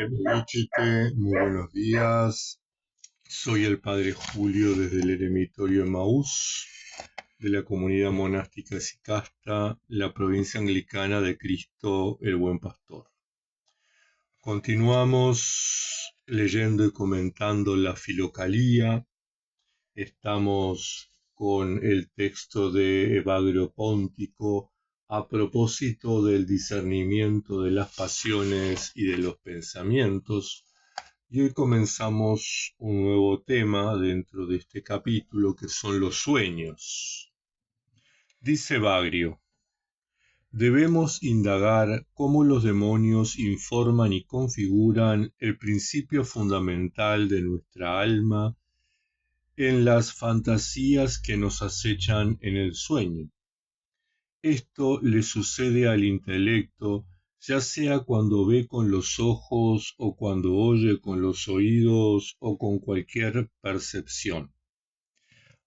Benedicite, muy buenos días. Soy el Padre Julio desde el Eremitorio Emaús de la comunidad monástica Sicasta, la provincia anglicana de Cristo el Buen Pastor. Continuamos leyendo y comentando la Filocalía. Estamos con el texto de Evagrio Póntico a propósito del discernimiento de las pasiones y de los pensamientos. Y hoy comenzamos un nuevo tema dentro de este capítulo, que son los sueños. Dice Evagrio: debemos indagar cómo los demonios informan y configuran el principio fundamental de nuestra alma en las fantasías que nos acechan en el sueño. Esto le sucede al intelecto, ya sea cuando ve con los ojos o cuando oye con los oídos o con cualquier percepción.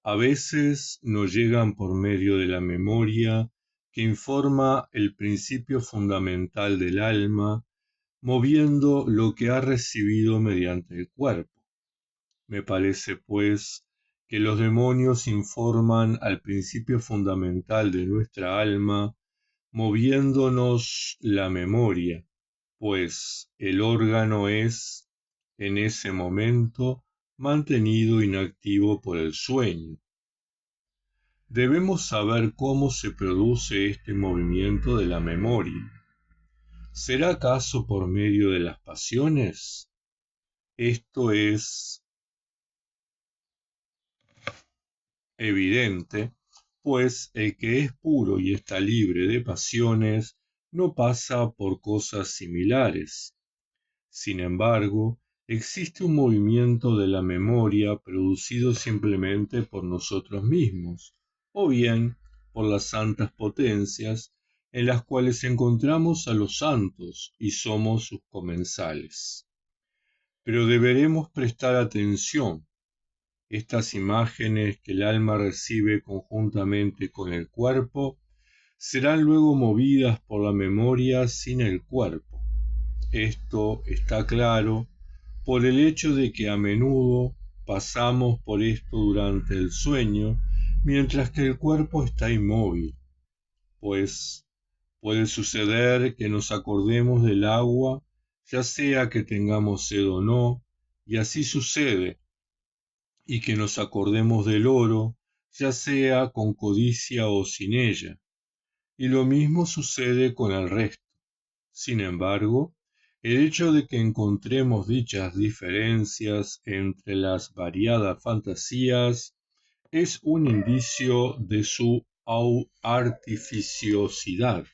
A veces nos llegan por medio de la memoria, que informa el principio fundamental del alma, moviendo lo que ha recibido mediante el cuerpo. Me parece, pues, que los demonios informan al principio fundamental de nuestra alma, moviéndonos la memoria, pues el órgano es, en ese momento, mantenido inactivo por el sueño. Debemos saber cómo se produce este movimiento de la memoria. ¿Será acaso por medio de las pasiones? Esto es evidente, pues el que es puro y está libre de pasiones no pasa por cosas similares. Sin embargo, existe un movimiento de la memoria producido simplemente por nosotros mismos, o bien por las santas potencias, en las cuales encontramos a los santos y somos sus comensales. Pero deberemos prestar atención. Estas imágenes que el alma recibe conjuntamente con el cuerpo serán luego movidas por la memoria sin el cuerpo. Esto está claro por el hecho de que a menudo pasamos por esto durante el sueño, mientras que el cuerpo está inmóvil, pues puede suceder que nos acordemos del agua, ya sea que tengamos sed o no, y así sucede, y que nos acordemos del oro, ya sea con codicia o sin ella, y lo mismo sucede con el resto. Sin embargo, el hecho de que encontremos dichas diferencias entre las variadas fantasías es un indicio de su artificiosidad.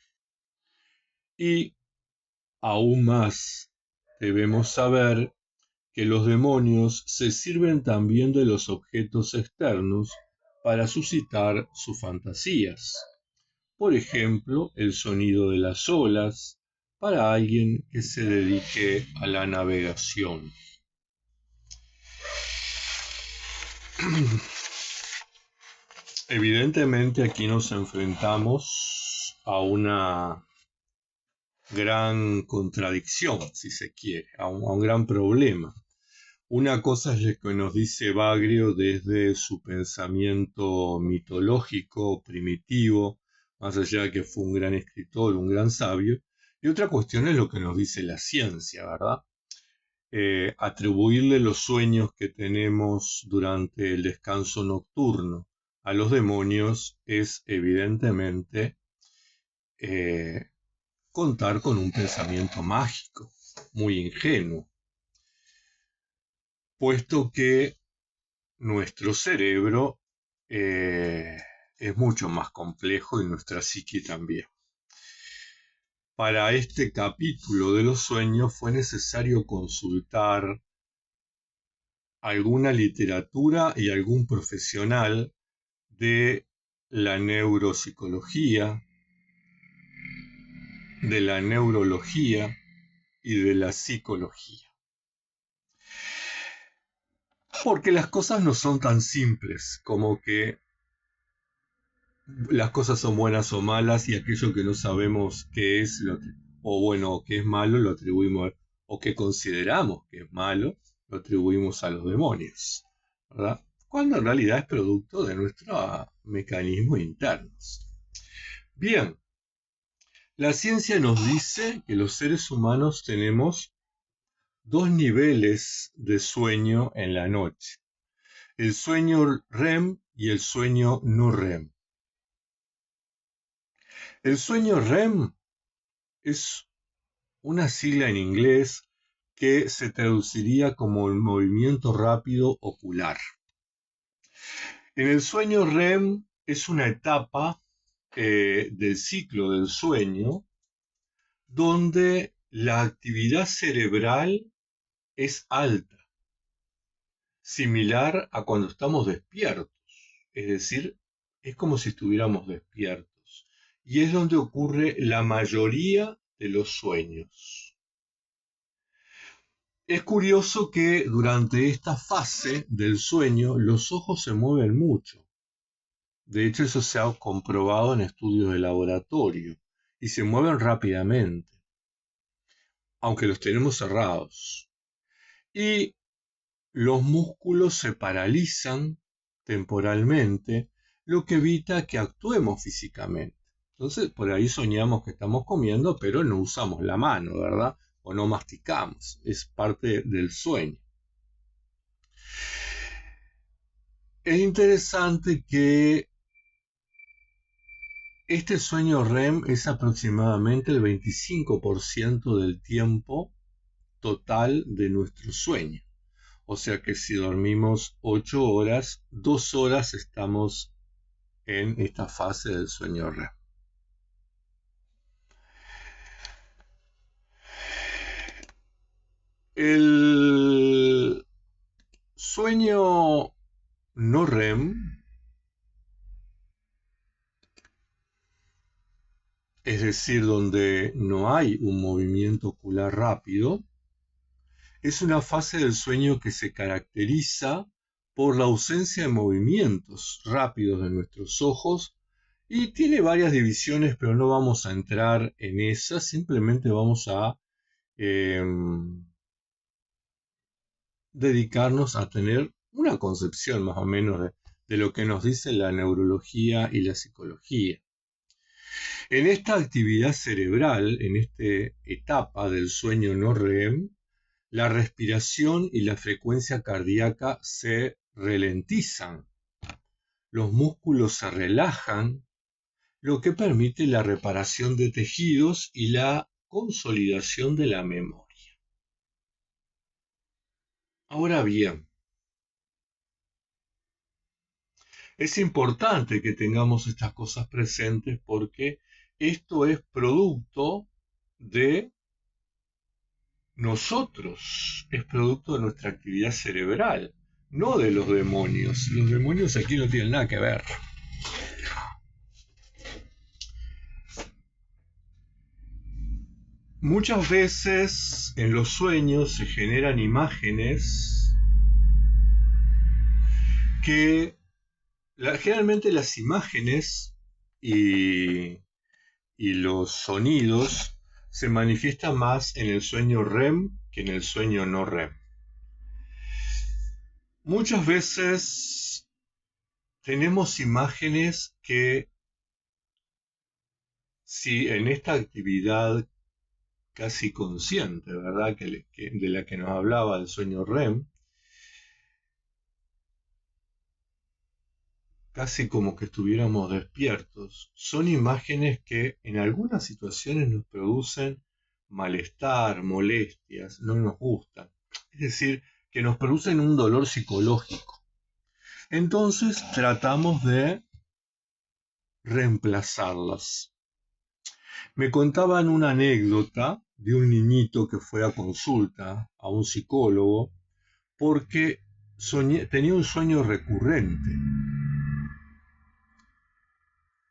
Y, aún más, debemos saber que los demonios se sirven también de los objetos externos para suscitar sus fantasías. Por ejemplo, el sonido de las olas para alguien que se dedique a la navegación. Evidentemente aquí nos enfrentamos a una gran contradicción, si se quiere, a un gran problema. Una cosa es lo que nos dice Evagrio desde su pensamiento mitológico, primitivo, más allá de que fue un gran escritor, un gran sabio, y otra cuestión es lo que nos dice la ciencia, ¿verdad? Atribuirle los sueños que tenemos durante el descanso nocturno a los demonios es evidentemente contar con un pensamiento mágico, muy ingenuo, puesto que nuestro cerebro es mucho más complejo y nuestra psique también. Para este capítulo de los sueños fue necesario consultar alguna literatura y algún profesional de la neuropsicología, de la neurología y de la psicología. Porque las cosas no son tan simples como que las cosas son buenas o malas y aquello que no sabemos qué es, o bueno, qué es malo, lo atribuimos o que consideramos que es malo, lo atribuimos a los demonios, ¿verdad? Cuando en realidad es producto de nuestros mecanismos internos. Bien, la ciencia nos dice que los seres humanos tenemos dos niveles de sueño en la noche: el sueño REM y el sueño no REM. El sueño REM es una sigla en inglés que se traduciría como el movimiento rápido ocular. En el sueño REM es una etapa del ciclo del sueño donde la actividad cerebral es alta, similar a cuando estamos despiertos, es decir, es como si estuviéramos despiertos, y es donde ocurre la mayoría de los sueños. Es curioso que durante esta fase del sueño los ojos se mueven mucho. De hecho, eso se ha comprobado en estudios de laboratorio y se mueven rápidamente, aunque los tenemos cerrados. Y los músculos se paralizan temporalmente, lo que evita que actuemos físicamente. Entonces, por ahí soñamos que estamos comiendo, pero no usamos la mano, ¿verdad? O no masticamos. Es parte del sueño. Es interesante que este sueño REM es aproximadamente el 25% del tiempo total de nuestro sueño. O sea que si dormimos 8 horas, 2 horas estamos en esta fase del sueño REM. El sueño no REM, es decir, donde no hay un movimiento ocular rápido, es una fase del sueño que se caracteriza por la ausencia de movimientos rápidos de nuestros ojos y tiene varias divisiones, pero no vamos a entrar en esas, simplemente vamos a dedicarnos a tener una concepción más o menos de lo que nos dice la neurología y la psicología. En esta actividad cerebral, en esta etapa del sueño no REM, la respiración y la frecuencia cardíaca se ralentizan, los músculos se relajan, lo que permite la reparación de tejidos y la consolidación de la memoria. Ahora bien, es importante que tengamos estas cosas presentes porque esto es producto de nosotros, es producto de nuestra actividad cerebral, no de los demonios. Los demonios aquí no tienen nada que ver. Muchas veces en los sueños se generan imágenes que generalmente las imágenes y los sonidos se manifiestan más en el sueño REM que en el sueño no REM. Muchas veces tenemos imágenes que, si en esta actividad casi consciente, ¿verdad? De la que nos hablaba el sueño REM, casi como que estuviéramos despiertos, son imágenes que en algunas situaciones nos producen malestar, molestias, no nos gustan. Es decir, que nos producen un dolor psicológico. Entonces tratamos de reemplazarlas. Me contaban una anécdota de un niñito que fue a consulta a un psicólogo porque tenía un sueño recurrente.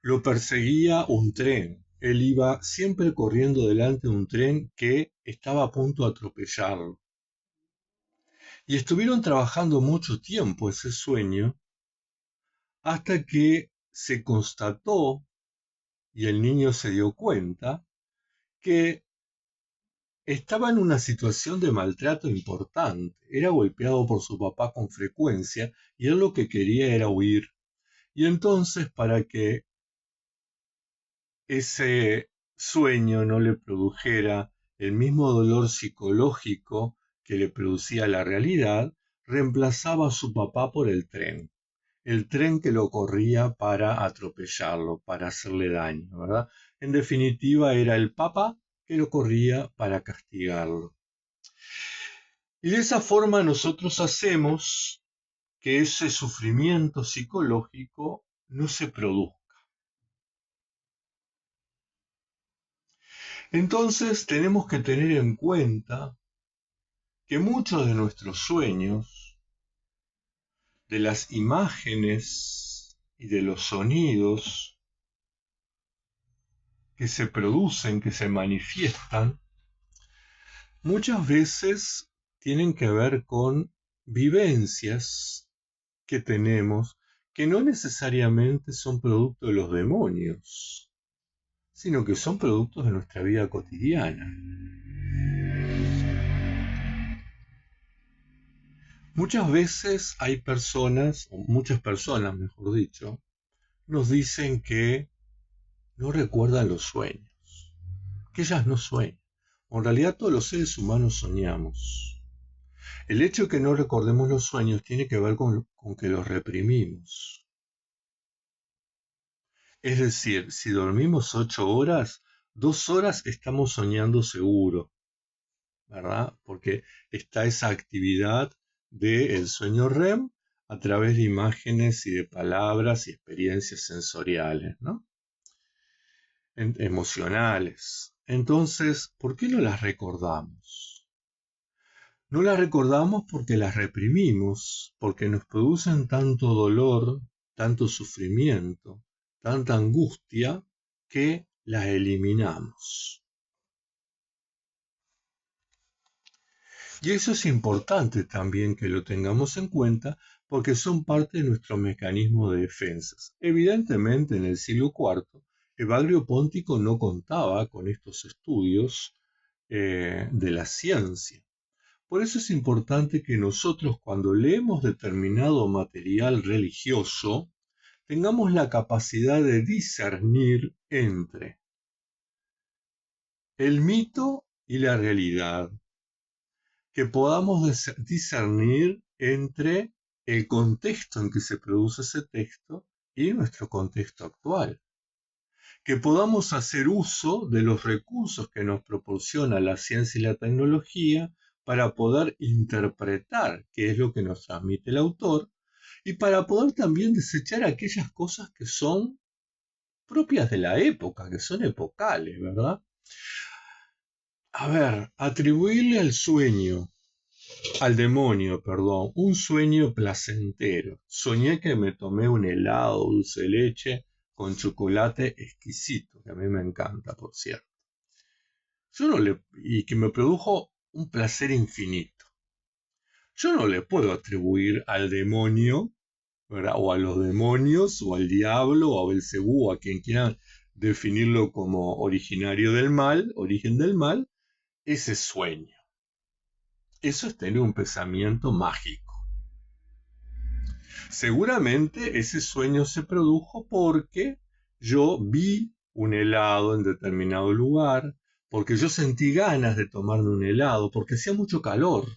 Lo perseguía un tren. Él iba siempre corriendo delante de un tren que estaba a punto de atropellarlo. Y estuvieron trabajando mucho tiempo ese sueño hasta que se constató y el niño se dio cuenta que estaba en una situación de maltrato importante. Era golpeado por su papá con frecuencia y él lo que quería era huir. Y entonces, para que ese sueño no le produjera el mismo dolor psicológico que le producía la realidad, reemplazaba a su papá por el tren que lo corría para atropellarlo, para hacerle daño, ¿verdad? En definitiva, era el papá que lo corría para castigarlo. Y de esa forma nosotros hacemos que ese sufrimiento psicológico no se produzca. Entonces tenemos que tener en cuenta que muchos de nuestros sueños, de las imágenes y de los sonidos que se producen, que se manifiestan, muchas veces tienen que ver con vivencias que tenemos que no necesariamente son producto de los demonios, sino que son productos de nuestra vida cotidiana. Muchas veces hay personas, o muchas personas mejor dicho, nos dicen que no recuerdan los sueños, que ellas no sueñan. En realidad todos los seres humanos soñamos. El hecho de que no recordemos los sueños tiene que ver con que los reprimimos. Es decir, si dormimos 8 horas, 2 horas estamos soñando seguro, ¿verdad? Porque está esa actividad del sueño REM a través de imágenes y de palabras y experiencias sensoriales, ¿no? Emocionales. Entonces, ¿por qué no las recordamos? No las recordamos porque las reprimimos, porque nos producen tanto dolor, tanto sufrimiento, tanta angustia, que las eliminamos. Y eso es importante también que lo tengamos en cuenta porque son parte de nuestro mecanismo de defensas. Evidentemente en el siglo IV, Evagrio Póntico no contaba con estos estudios de la ciencia. Por eso es importante que nosotros cuando leemos determinado material religioso tengamos la capacidad de discernir entre el mito y la realidad, que podamos discernir entre el contexto en que se produce ese texto y nuestro contexto actual, que podamos hacer uso de los recursos que nos proporciona la ciencia y la tecnología para poder interpretar qué es lo que nos transmite el autor y para poder también desechar aquellas cosas que son propias de la época, que son epocales, ¿verdad? A ver, atribuirle al demonio, perdón, un sueño placentero. Soñé que me tomé un helado dulce de leche con chocolate exquisito, que a mí me encanta, por cierto. Y que me produjo un placer infinito. Yo no le puedo atribuir al demonio, ¿verdad? O a los demonios, o al diablo, o a Belcebú, a quien quieran definirlo como originario del mal, origen del mal, ese sueño. Eso es tener un pensamiento mágico. Seguramente ese sueño se produjo porque yo vi un helado en determinado lugar, porque yo sentí ganas de tomarme un helado, porque hacía mucho calor,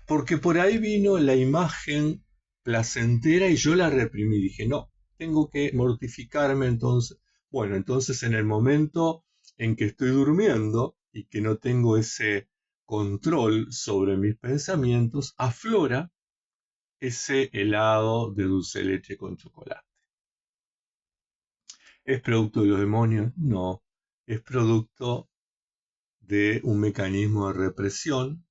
porque por ahí vino la imagen placentera y yo la reprimí. Dije, no, tengo que mortificarme entonces. Bueno, entonces en el momento en que estoy durmiendo y que no tengo ese control sobre mis pensamientos, aflora ese helado de dulce de leche con chocolate. ¿Es producto de los demonios? No, es producto de un mecanismo de represión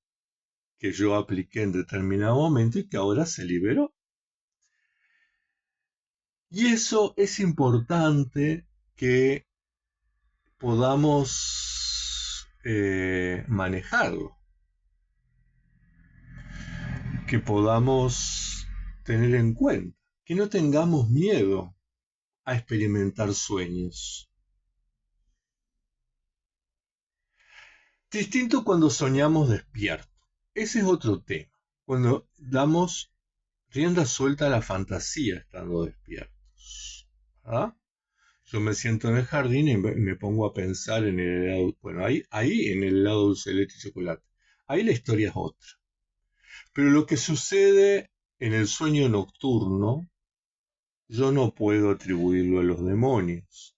que yo apliqué en determinado momento y que ahora se liberó. Y eso es importante que podamos manejarlo, que podamos tener en cuenta, que no tengamos miedo a experimentar sueños. Distinto cuando soñamos despierto. Ese es otro tema. Cuando damos rienda suelta a la fantasía estando despiertos. ¿Verdad? Yo me siento en el jardín y me pongo a pensar en el helado. Bueno, ahí en el helado dulce de leche y chocolate. Ahí la historia es otra. Pero lo que sucede en el sueño nocturno, yo no puedo atribuirlo a los demonios.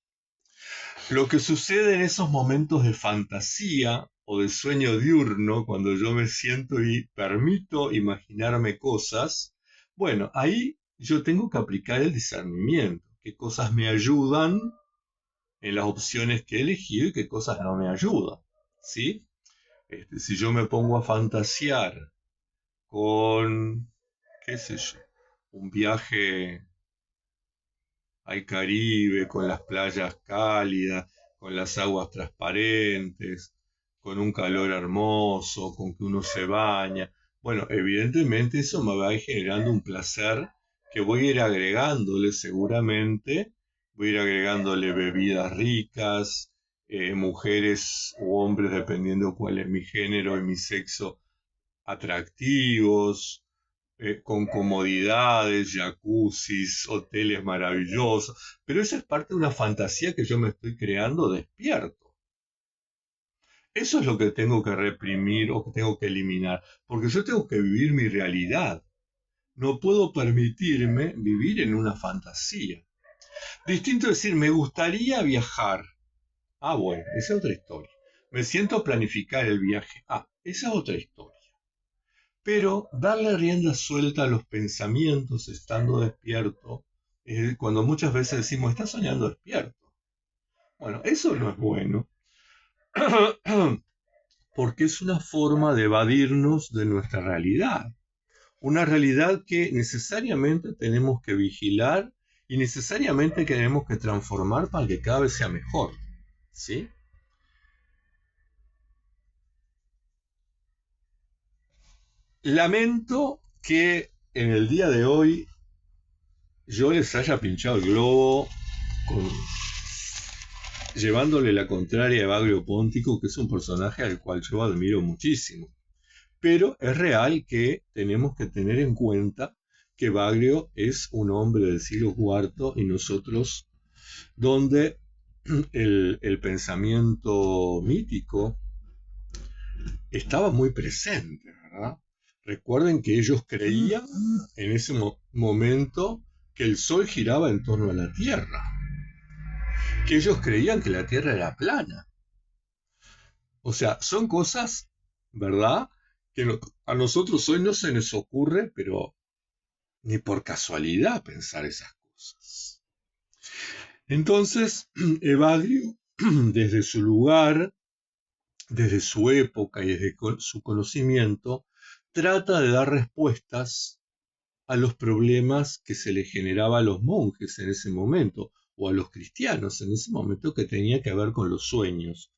Lo que sucede en esos momentos de fantasía o de sueño diurno, cuando yo me siento y permito imaginarme cosas, bueno, ahí yo tengo que aplicar el discernimiento, qué cosas me ayudan en las opciones que he elegido y qué cosas no me ayudan, ¿sí? Si yo me pongo a fantasear con, qué sé yo, un viaje al Caribe, con las playas cálidas, con las aguas transparentes, con un calor hermoso, con que uno se baña. Bueno, evidentemente eso me va a ir generando un placer que voy a ir agregándole seguramente, voy a ir agregándole bebidas ricas, mujeres u hombres, dependiendo cuál es mi género y mi sexo, atractivos, con comodidades, jacuzzis, hoteles maravillosos, pero eso es parte de una fantasía que yo me estoy creando despierto. Eso es lo que tengo que reprimir o que tengo que eliminar, porque yo tengo que vivir mi realidad. No puedo permitirme vivir en una fantasía. Distinto es decir, me gustaría viajar. Ah, bueno, esa es otra historia. Me siento a planificar el viaje. Ah, esa es otra historia. Pero darle rienda suelta a los pensamientos estando despierto, cuando muchas veces decimos, estás soñando despierto. Bueno, eso no es bueno, porque es una forma de evadirnos de nuestra realidad. Una realidad que necesariamente tenemos que vigilar y necesariamente tenemos que transformar para que cada vez sea mejor. ¿Sí? Lamento que en el día de hoy yo les haya pinchado el globo con, llevándole la contraria a Baglio Póntico, que es un personaje al cual yo admiro muchísimo. Pero es real que tenemos que tener en cuenta que Baglio es un hombre del siglo IV y nosotros, donde el pensamiento mítico estaba muy presente, ¿verdad? Recuerden que ellos creían en ese momento que el Sol giraba en torno a la Tierra, que ellos creían que la Tierra era plana. O sea, son cosas, ¿verdad? Que a nosotros hoy no se nos ocurre, pero ni por casualidad pensar esas cosas. Entonces, Evagrio, desde su lugar, desde su época y desde su conocimiento, trata de dar respuestas a los problemas que se le generaba a los monjes en ese momento, o a los cristianos en ese momento, que tenía que ver con los sueños.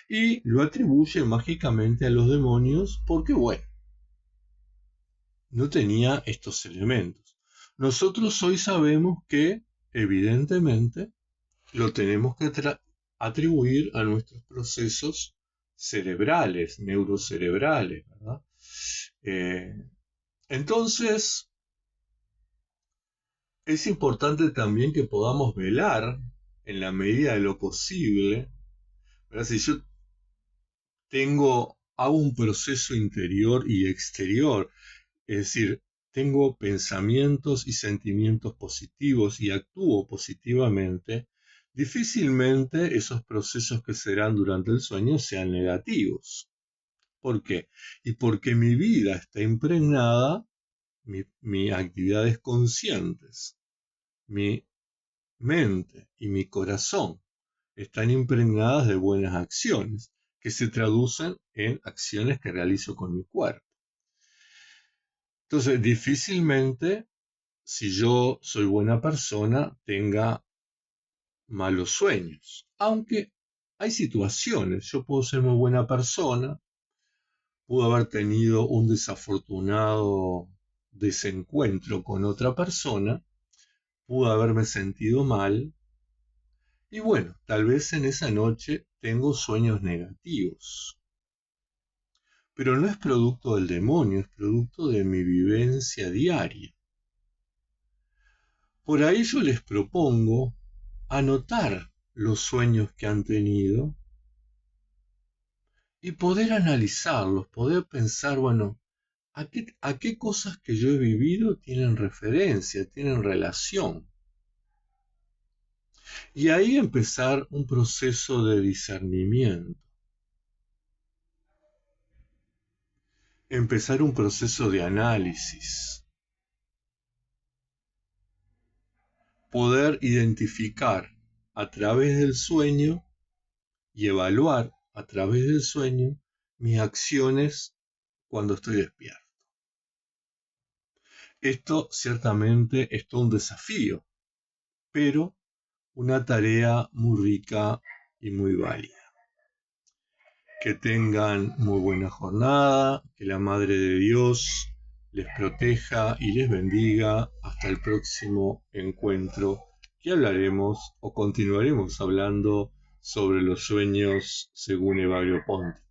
Y lo atribuye mágicamente a los demonios porque, bueno, no tenía estos elementos. Nosotros hoy sabemos que, evidentemente, lo tenemos que atribuir a nuestros procesos cerebrales, neurocerebrales, ¿verdad? Entonces, es importante también que podamos velar en la medida de lo posible, ¿verdad? Si yo hago un proceso interior y exterior, es decir, tengo pensamientos y sentimientos positivos y actúo positivamente, difícilmente esos procesos que serán durante el sueño sean negativos. ¿Por qué? Y porque mi vida está impregnada, mis actividades conscientes, mi mente y mi corazón están impregnadas de buenas acciones, que se traducen en acciones que realizo con mi cuerpo. Entonces, difícilmente, si yo soy buena persona, tenga malos sueños. Aunque hay situaciones, yo puedo ser muy buena persona, pudo haber tenido un desafortunado desencuentro con otra persona, pudo haberme sentido mal, y bueno, tal vez en esa noche tengo sueños negativos. pero no es producto del demonio, es producto de mi vivencia diaria. Por ahí yo les propongo anotar los sueños que han tenido y poder analizarlos, poder pensar, bueno, ¿a qué cosas que yo he vivido tienen referencia, tienen relación? Y ahí empezar un proceso de discernimiento, empezar un proceso de análisis, poder identificar a través del sueño y evaluar a través del sueño mis acciones cuando estoy despierto. Esto ciertamente es todo un desafío, pero una tarea muy rica y muy válida. Que tengan muy buena jornada, que la Madre de Dios les proteja y les bendiga. Hasta el próximo encuentro, que hablaremos o continuaremos hablando sobre los sueños según Evagrio Ponti.